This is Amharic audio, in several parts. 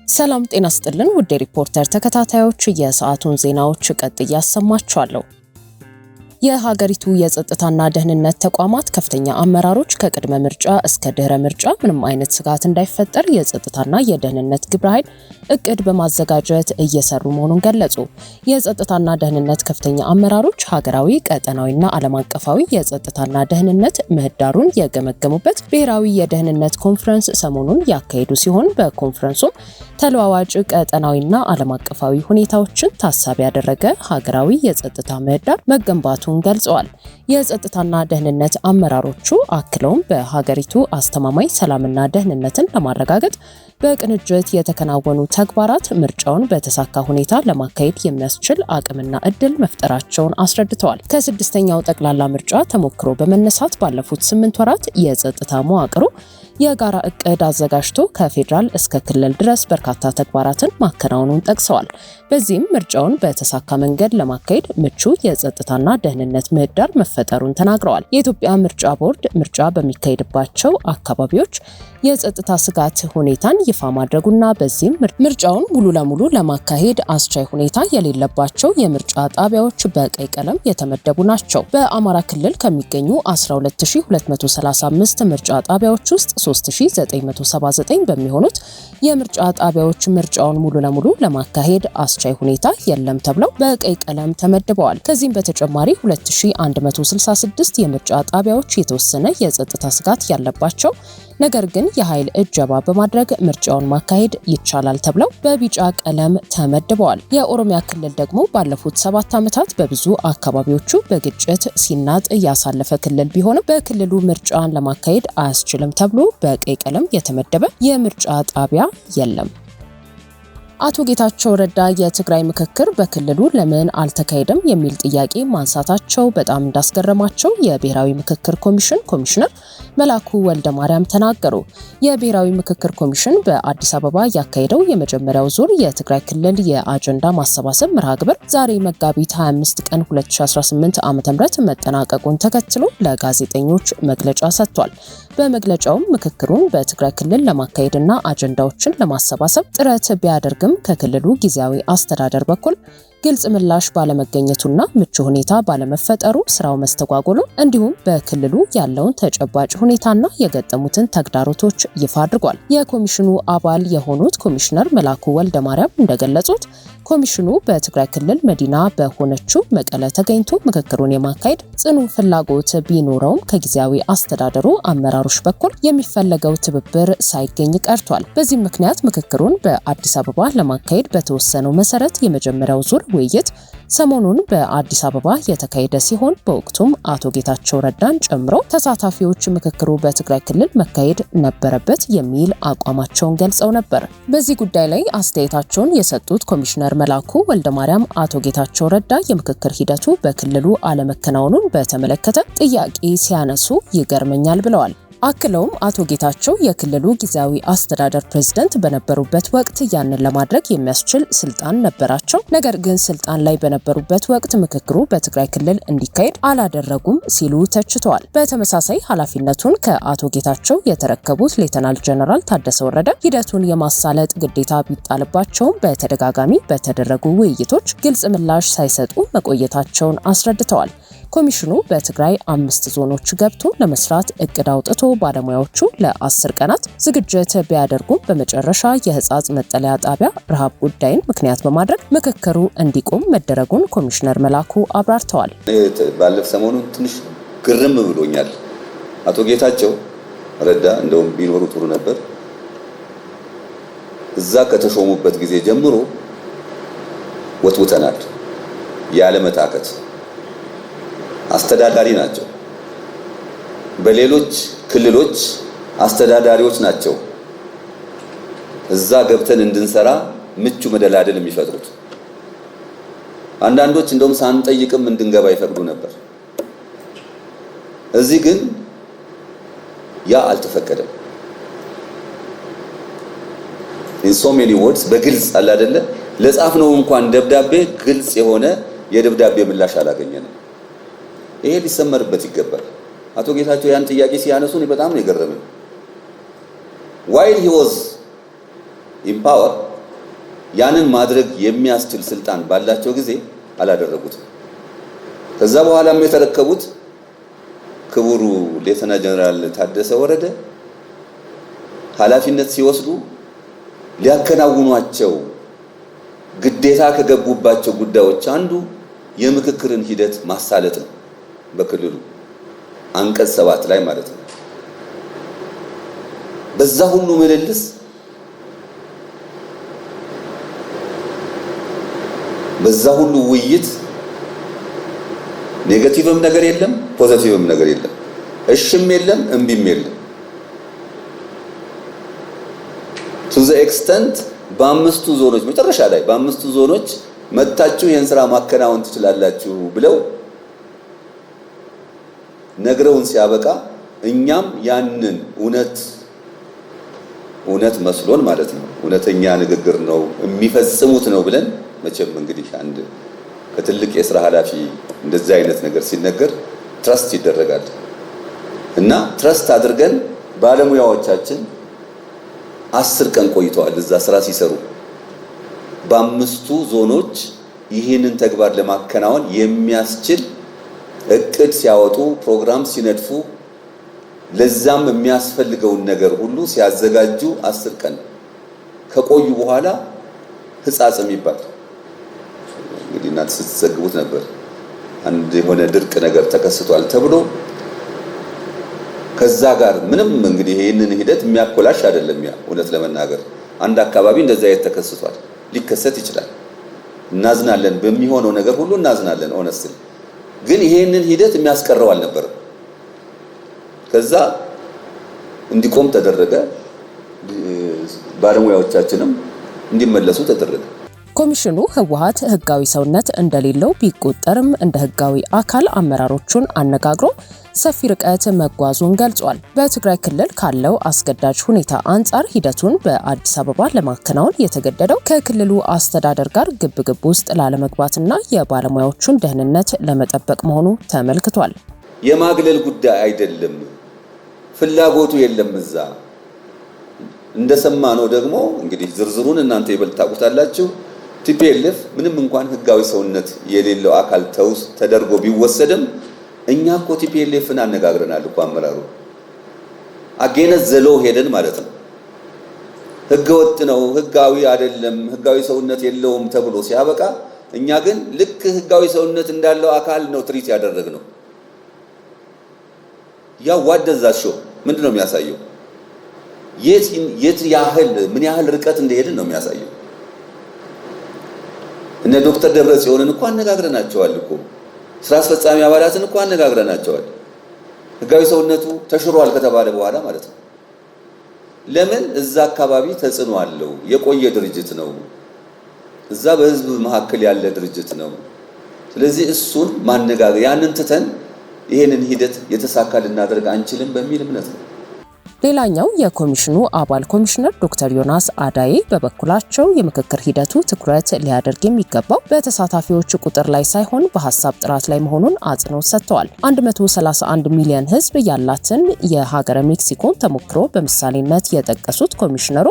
ሰላም ጤና ይስጥልን ውድ ሪፖርተር ተከታታዮች የሰዓቱን ዜናዎች ቀጥዬ አሰማችኋለሁ። የሀገሪቱ የጸጥታና ደህንነት ተቋማት ከፍተኛ አመራሮች ከቅድመ ምርጫ እስከ ድህረ ምርጫ ምንም አይነት ስጋት እንዳይፈጠር የጸጥታና የደህንነት ግብረ ኃይል እቅድ በማዘጋጀት እየሰሩ መሆኑን ገለጹ። የጸጥታና ደህንነት ከፍተኛ አመራሮች ሀገራዊ፣ ቀጠናዊና ዓለም አቀፋዊ የጸጥታና ደህንነት ምህዳሩን የገመገሙበት ብሔራዊ የደህንነት ኮንፈረንስ ሰሞኑን ያካሄዱ ሲሆን በኮንፈረንሱም ተለዋዋጭ ቀጠናዊና ዓለም አቀፋዊ ሁኔታዎችን ታሳቢ ያደረገ ሀገራዊ የጸጥታ ምህዳር መገንባቱ ገልጸዋል። የጸጥታና ደህንነት አመራሮቹ አክለውም በሀገሪቱ አስተማማኝ ሰላምና ደህንነትን ለማረጋገጥ በቅንጅት የተከናወኑ ተግባራት ምርጫውን በተሳካ ሁኔታ ለማካሄድ የሚያስችል አቅምና እድል መፍጠራቸውን አስረድተዋል። ከስድስተኛው ጠቅላላ ምርጫ ተሞክሮ በመነሳት ባለፉት 8 ወራት የጸጥታ መዋቅሩ የጋራ እቅድ አዘጋጅቶ ከፌዴራል እስከ ክልል ድረስ በርካታ ተግባራትን ማከናወኑን ጠቅሰዋል። በዚህም ምርጫውን በተሳካ መንገድ ለማካሄድ ምቹ የጸጥታና ደህንነት ምህዳር መፈጠሩን ተናግረዋል። የኢትዮጵያ ምርጫ ቦርድ ምርጫ በሚካሄድባቸው አካባቢዎች የጸጥታ ስጋት ሁኔታን ይፋ ማድረጉና በዚህም ምርጫውን ሙሉ ለሙሉ ለማካሄድ አስቻይ ሁኔታ የሌለባቸው የምርጫ ጣቢያዎች በቀይ ቀለም የተመደቡ ናቸው። በአማራ ክልል ከሚገኙ 12235 ምርጫ ጣቢያዎች ውስጥ 3979 በሚሆኑት የምርጫ ጣቢያዎች ምርጫውን ሙሉ ለሙሉ ለማካሄድ አስቻይ ሁኔታ የለም ተብለው በቀይ ቀለም ተመድበዋል። ከዚህም በተጨማሪ 2166 የምርጫ ጣቢያዎች የተወሰነ የጸጥታ ስጋት ያለባቸው ነገር ግን የኃይል እጀባ በማድረግ ምርጫውን ማካሄድ ይቻላል ተብለው በቢጫ ቀለም ተመድበዋል። የኦሮሚያ ክልል ደግሞ ባለፉት 7 ዓመታት በብዙ አካባቢዎቹ በግጭት ሲናጥ ያሳለፈ ክልል ቢሆንም በክልሉ ምርጫን ለማካሄድ አያስችልም ተብሎ በቀይ ቀለም የተመደበ የምርጫ ጣቢያ የለም። አቶ ጌታቸው ረዳ የትግራይ ምክክር በክልሉ ለምን አልተካሄደም የሚል ጥያቄ ማንሳታቸው በጣም እንዳስገረማቸው የብሔራዊ ምክክር ኮሚሽን ኮሚሽነር መላኩ ወልደ ማርያም ተናገሩ። የብሔራዊ ምክክር ኮሚሽን በአዲስ አበባ ያካሄደው የመጀመሪያው ዙር የትግራይ ክልል የአጀንዳ ማሰባሰብ መርሃ ግብር ዛሬ መጋቢት 25 ቀን 2018 ዓ.ም መጠናቀቁን ተከትሎ ለጋዜጠኞች መግለጫ ሰጥቷል። በመግለጫውም ምክክሩን በትግራይ ክልል ለማካሄድና አጀንዳዎችን ለማሰባሰብ ጥረት ቢያደርግም ከክልሉ ጊዜያዊ አስተዳደር በኩል ግልጽ ምላሽ ባለመገኘቱና ምቹ ሁኔታ ባለመፈጠሩ ስራው መስተጓጎሉ እንዲሁም በክልሉ ያለውን ተጨባጭ ሁኔታና የገጠሙትን ተግዳሮቶች ይፋ አድርጓል። የኮሚሽኑ አባል የሆኑት ኮሚሽነር መላኩ ወልደ ማርያም እንደገለጹት ኮሚሽኑ በትግራይ ክልል መዲና በሆነችው መቀለ ተገኝቶ ምክክሩን የማካሄድ ጽኑ ፍላጎት ቢኖረውም ከጊዜያዊ አስተዳደሩ አመራሮች በኩል የሚፈለገው ትብብር ሳይገኝ ቀርቷል። በዚህ ምክንያት ምክክሩን በአዲስ አበባ ለማካሄድ በተወሰነው መሰረት የመጀመሪያው ዙር ውይይት ሰሞኑን በአዲስ አበባ የተካሄደ ሲሆን በወቅቱም አቶ ጌታቸው ረዳን ጨምሮ ተሳታፊዎች ምክክሩ በትግራይ ክልል መካሄድ ነበረበት የሚል አቋማቸውን ገልጸው ነበር። በዚህ ጉዳይ ላይ አስተያየታቸውን የሰጡት ኮሚሽነር መላኩ ወልደ ማርያም አቶ ጌታቸው ረዳ የምክክር ሂደቱ በክልሉ አለመከናወኑን በተመለከተ ጥያቄ ሲያነሱ ይገርመኛል ብለዋል። አክለውም አቶ ጌታቸው የክልሉ ጊዜያዊ አስተዳደር ፕሬዝዳንት በነበሩበት ወቅት ያንን ለማድረግ የሚያስችል ስልጣን ነበራቸው። ነገር ግን ስልጣን ላይ በነበሩበት ወቅት ምክክሩ በትግራይ ክልል እንዲካሄድ አላደረጉም ሲሉ ተችተዋል። በተመሳሳይ ኃላፊነቱን ከአቶ ጌታቸው የተረከቡት ሌተናል ጀነራል ታደሰ ወረደ ሂደቱን የማሳለጥ ግዴታ ቢጣልባቸውም በተደጋጋሚ በተደረጉ ውይይቶች ግልጽ ምላሽ ሳይሰጡ መቆየታቸውን አስረድተዋል። ኮሚሽኑ በትግራይ 5 ዞኖች ገብቶ ለመስራት እቅድ አውጥቶ ባለሙያዎቹ ለ10 ቀናት ዝግጅት ቢያደርጉም በመጨረሻ የህፃጽ መጠለያ ጣቢያ ረሃብ ጉዳይን ምክንያት በማድረግ ምክክሩ እንዲቆም መደረጉን ኮሚሽነር መላኩ አብራርተዋል። ባለፈ ሰሞኑን ትንሽ ግርም ብሎኛል። አቶ ጌታቸው ረዳ እንደውም ቢኖሩ ጥሩ ነበር። እዛ ከተሾሙበት ጊዜ ጀምሮ ወጥውተናል ያለ መታከት አስተዳዳሪ ናቸው። በሌሎች ክልሎች አስተዳዳሪዎች ናቸው እዛ ገብተን እንድንሰራ ምቹ መደላደል የሚፈጥሩት። አንዳንዶች እንደውም ሳንጠይቅም እንድንገባ ይፈቅዱ ነበር። እዚህ ግን ያ አልተፈቀደም። in so many words በግልጽ አለ አይደለ ለጻፍነው እንኳን ደብዳቤ ግልጽ የሆነ የደብዳቤ ምላሽ አላገኘንም። ይሄ ሊሰመርበት ይገባል። አቶ ጌታቸው ያን ጥያቄ ሲያነሱን በጣም ነው የገረመኝ። while he was in power ያንን ማድረግ የሚያስችል ስልጣን ባላቸው ጊዜ አላደረጉትም። ከዛ በኋላም የተረከቡት ክቡሩ ሌተና ጀነራል ታደሰ ወረደ ኃላፊነት ሲወስዱ ሊያከናውኗቸው ግዴታ ከገቡባቸው ጉዳዮች አንዱ የምክክርን ሂደት ማሳለጥ ነው። በክልሉ አንቀጽ 7 ላይ ማለት ነው። በዛ ሁሉ ምልልስ በዛ ሁሉ ውይይት ኔጋቲቭም ነገር የለም፣ ፖዚቲቭም ነገር የለም፣ እሽም የለም፣ እምቢም የለም። to the extent በአምስቱ ዞኖች መጨረሻ ላይ በአምስቱ ዞኖች መታችሁ ይሄን ስራ ማከናወን ትችላላችሁ ብለው ነግረውን ሲያበቃ እኛም ያንን እውነት መስሎን ማለት ነው እውነተኛ ንግግር ነው የሚፈጽሙት ነው ብለን መቼም እንግዲህ አንድ ከትልቅ የሥራ ኃላፊ እንደዚህ አይነት ነገር ሲነገር ትረስት ይደረጋል እና ትረስት አድርገን ባለሙያዎቻችን 10 ቀን ቆይተዋል እዛ ስራ ሲሰሩ በአምስቱ ዞኖች ይህንን ተግባር ለማከናወን የሚያስችል እቅድ ሲያወጡ ፕሮግራም ሲነድፉ ለዛም የሚያስፈልገውን ነገር ሁሉ ሲያዘጋጁ 10 ቀን ከቆዩ በኋላ ህጻጽም ይባል እንግዲህ እናንተ ስትዘግቡት ነበር አንድ የሆነ ድርቅ ነገር ተከስቷል ተብሎ ከዛ ጋር ምንም እንግዲህ ይሄንን ሂደት የሚያኮላሽ አይደለም። ያ እውነት ለመናገር አንድ አካባቢ እንደዛ ተከስቷል ሊከሰት ይችላል እናዝናለን በሚሆነው ነገር ሁሉ እናዝናለን ኦነስትሊ ግን ይሄንን ሂደት የሚያስቀረው አልነበረም። ከዛ እንዲቆም ተደረገ ባለሙያዎቻችንም እንዲመለሱ ተደረገ። ኮሚሽኑ ህወሓት ህጋዊ ሰውነት እንደሌለው ቢቆጠርም እንደ ህጋዊ አካል አመራሮቹን አነጋግሮ ሰፊ ርቀት መጓዙን ገልጿል። በትግራይ ክልል ካለው አስገዳጅ ሁኔታ አንጻር ሂደቱን በአዲስ አበባ ለማከናወን የተገደደው ከክልሉ አስተዳደር ጋር ግብግብ ውስጥ ላለመግባትና የባለሙያዎቹን ደህንነት ለመጠበቅ መሆኑ ተመልክቷል። የማግለል ጉዳይ አይደለም፣ ፍላጎቱ የለም። እዛ እንደሰማነው ደግሞ እንግዲህ ዝርዝሩን እናንተ ይበልጥ ታውቁታላችሁ። ቲፒኤልኤፍ ምንም እንኳን ህጋዊ ሰውነት የሌለው አካል ተደርጎ ቢወሰድም እኛ እኮ ቲፒኤልኤፍን አነጋግረናል እኮ አመራሩ አገነዝ ዘሎ ሄደን ማለት ነው። ህገወጥ ነው፣ ህጋዊ አይደለም፣ ህጋዊ ሰውነት የለውም ተብሎ ሲያበቃ እኛ ግን ልክ ህጋዊ ሰውነት እንዳለው አካል ነው ትሪት ያደረግነው። ያ ዋደዛሾ ምንድነው የሚያሳየው? የት ያህል ምን ያህል ርቀት እንደሄድን ነው የሚያሳየው። እነ ዶክተር ደብረጽዮንን እኮ አነጋግረናቸዋል እኮ ስራ አስፈጻሚ አባላትን እኮ አነጋግረናቸዋል። ህጋዊ ሰውነቱ ተሽሯል ከተባለ በኋላ ማለት ነው። ለምን እዛ አካባቢ ተጽዕኖ አለው፣ የቆየ ድርጅት ነው፣ እዛ በህዝብ መካከል ያለ ድርጅት ነው። ስለዚህ እሱን ማነጋገር ያንን ትተን ይሄንን ሂደት የተሳካ ልናደርግ አንችልም በሚል እምነት ነው። ሌላኛው የኮሚሽኑ አባል ኮሚሽነር ዶክተር ዮናስ አዳዬ በበኩላቸው የምክክር ሂደቱ ትኩረት ሊያደርግ የሚገባው በተሳታፊዎች ቁጥር ላይ ሳይሆን በሐሳብ ጥራት ላይ መሆኑን አጽንኦት ሰጥተዋል። 131 ሚሊዮን ህዝብ ያላትን የሀገረ ሜክሲኮን ተሞክሮ በምሳሌነት የጠቀሱት ኮሚሽነሩ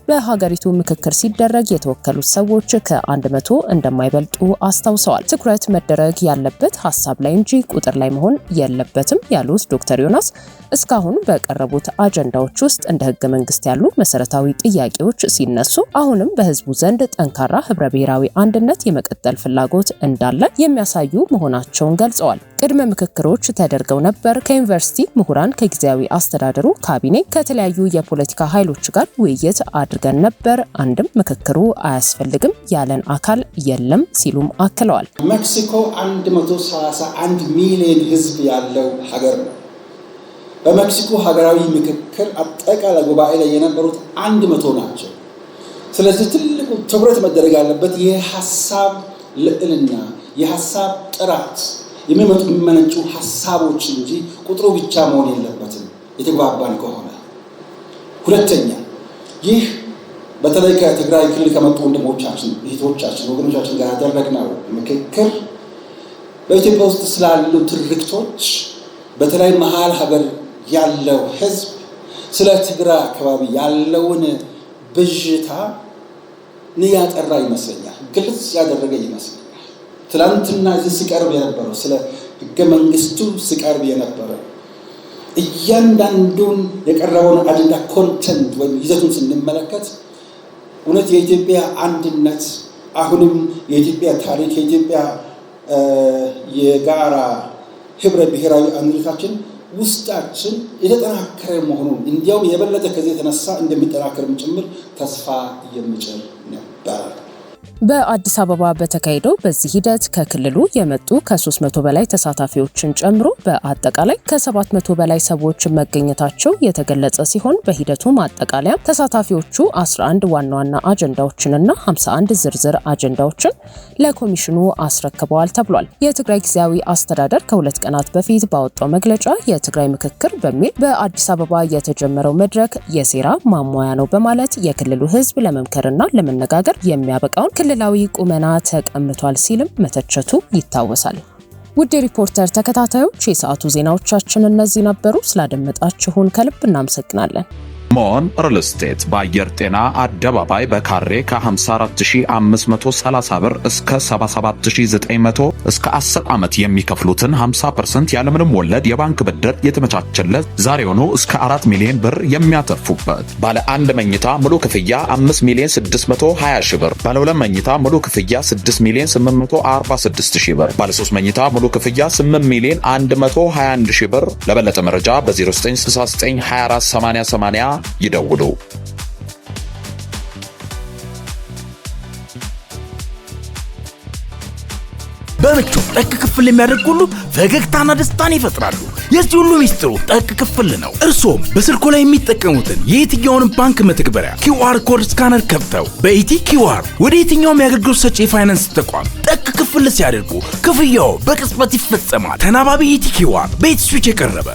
በሀገሪቱ ምክክር ሲደረግ የተወከሉት ሰዎች ከ100 እንደማይበልጡ አስታውሰዋል። ትኩረት መደረግ ያለበት ሐሳብ ላይ እንጂ ቁጥር ላይ መሆን የለበትም ያሉት ዶክተር ዮናስ እስካሁን በቀረቡት አጀንዳዎች ውስጥ እንደ ህገ መንግስት ያሉ መሰረታዊ ጥያቄዎች ሲነሱ አሁንም በህዝቡ ዘንድ ጠንካራ ህብረ ብሔራዊ አንድነት የመቀጠል ፍላጎት እንዳለ የሚያሳዩ መሆናቸውን ገልጸዋል። ቅድመ ምክክሮች ተደርገው ነበር። ከዩኒቨርሲቲ ምሁራን፣ ከጊዜያዊ አስተዳደሩ ካቢኔ፣ ከተለያዩ የፖለቲካ ኃይሎች ጋር ውይይት አድርገን ነበር። አንድም ምክክሩ አያስፈልግም ያለን አካል የለም ሲሉም አክለዋል። ሜክሲኮ 131 ሚሊዮን ህዝብ ያለው ሀገር ነው። በሜክሲኮ ሀገራዊ ምክክር አጠቃላይ ጉባኤ ላይ የነበሩት 100 ናቸው። ስለዚህ ትልቁ ትኩረት መደረግ ያለበት የሐሳብ ልዕልና፣ የሐሳብ ጥራት፣ የሚመነጩ ሐሳቦች እንጂ ቁጥሩ ብቻ መሆን የለበትም የተግባባን ከሆነ። ሁለተኛ ይህ በተለይ ከትግራይ ክልል ከመጡ ወንድሞቻችን፣ እህቶቻችን፣ ወገኖቻችን ጋር ያደረግነው ምክክር በኢትዮጵያ ውስጥ ስላሉ ትርክቶች በተለይ መሀል ሀገር ያለው ህዝብ ስለ ትግራይ አካባቢ ያለውን ብዥታ ያጠራ ይመስለኛል፣ ግልጽ ያደረገ ይመስለኛል። ትላንትና እዚህ ሲቀርብ የነበረው ስለ ሕገ መንግስቱ ሲቀርብ የነበረው እያንዳንዱን የቀረበውን አጀንዳ ኮንተንት ወይም ይዘቱን ስንመለከት እውነት የኢትዮጵያ አንድነት አሁንም የኢትዮጵያ ታሪክ የኢትዮጵያ የጋራ ህብረ ብሔራዊ አንድነታችን ውስጣችን የተጠናከረ መሆኑን እንዲያውም የበለጠ ከዚህ የተነሳ እንደሚጠናከርም ጭምር ተስፋ የሚጭር ነበር። በአዲስ አበባ በተካሄደው በዚህ ሂደት ከክልሉ የመጡ ከ300 በላይ ተሳታፊዎችን ጨምሮ በአጠቃላይ ከ700 በላይ ሰዎች መገኘታቸው የተገለጸ ሲሆን በሂደቱ ማጠቃለያ ተሳታፊዎቹ 11 ዋና ዋና አጀንዳዎችንና 51 ዝርዝር አጀንዳዎችን ለኮሚሽኑ አስረክበዋል ተብሏል። የትግራይ ጊዜያዊ አስተዳደር ከ2 ቀናት በፊት ባወጣው መግለጫ የትግራይ ምክክር በሚል በአዲስ አበባ የተጀመረው መድረክ የሴራ ማሟያ ነው በማለት የክልሉ ህዝብ ለመምከርና ለመነጋገር የሚያበቃውን ክልላዊ ቁመና ተቀምጧል ሲልም መተቸቱ ይታወሳል። ውድ ሪፖርተር ተከታታዮች የሰዓቱ ዜናዎቻችን እነዚህ ነበሩ። ስላደመጣችሁን ከልብ እናመሰግናለን። ሞን ሪል ስቴት በአየር ጤና አደባባይ በካሬ ከ54530 ብር እስከ 77900 እስከ 10 ዓመት የሚከፍሉትን 50% ያለምንም ወለድ የባንክ ብድር የተመቻቸለት ዛሬውኑ እስከ 4 ሚሊዮን ብር የሚያተርፉበት ባለ 1 መኝታ ሙሉ ክፍያ 5,620,000 ብር፣ ባለ 2 መኝታ ሙሉ ክፍያ 6,846,000 ብር፣ ባለ 3 መኝታ ሙሉ ክፍያ 8,121,000 ብር። ለበለጠ መረጃ በ0969248080 ይደውሉ። በምቹ ጠቅ ክፍል የሚያደርጉ ሁሉ ፈገግታና ደስታን ይፈጥራሉ። የዚህ ሁሉ ሚስጥሩ ጠቅ ክፍል ነው። እርሶም በስልኮ ላይ የሚጠቀሙትን የየትኛውን ባንክ መተግበሪያ QR ኮድ ስካነር ከፍተው በኢቲ QR ወደ የትኛውም የአገልግሎት ሰጪ የፋይናንስ ተቋም ጠቅ ክፍል ሲያደርጉ ክፍያው በቅጽበት ይፈጸማል። ተናባቢ ኢቲ QR በኢቲ ስዊች የቀረበ